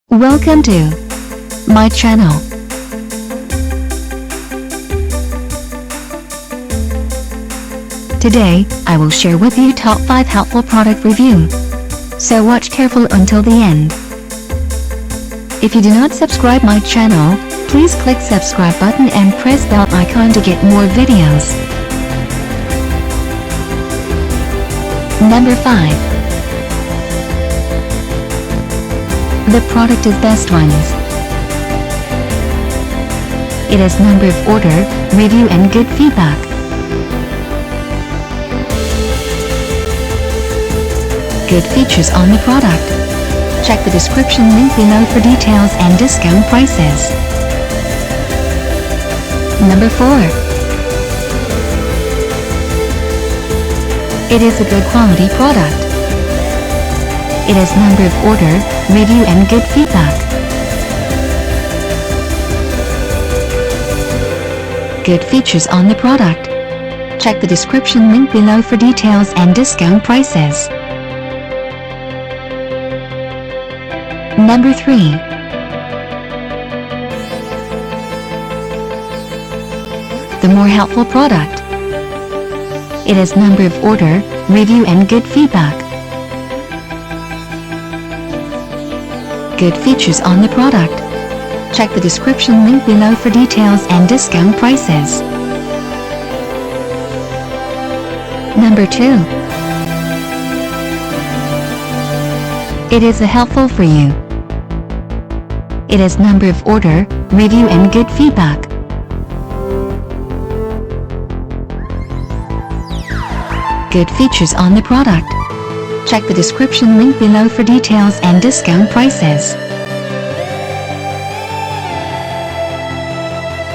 Welcome to my channel. Today, I will share with you top 5 helpful product review. So watch careful until the end. If you do not subscribe my channel, please click subscribe button and press bell icon to get more videos. Number 5. The product is Best Ones. It has number of order, review and good feedback. Good features on the product. Check the description link below for details and discount prices. Number 4. It is a good quality product. It has number of order, review and good feedback. Good features on the product. Check the description link below for details and discount prices. Number 3. The more helpful product. It has number of order, review and good feedback. Good features on the product. Check the description link below for details and discount prices. Number 2. It is a helpful for you. It has number of order, review and good feedback. Good features on the product. Check the description link below for details and discount prices.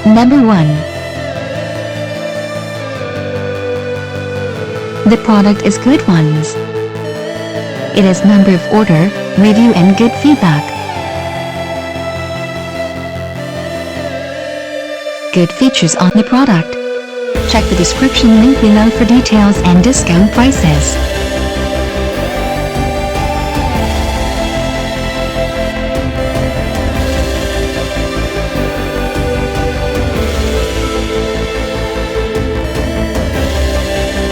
Number 1. The product is Good Ones. It has number of order, review and good feedback. Good features on the product. Check the description link below for details and discount prices.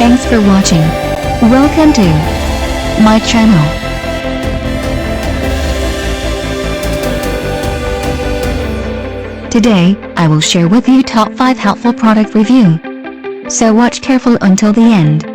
Thanks for watching. Welcome to my channel. Today, I will share with you top 5 helpful product review. So watch careful until the end.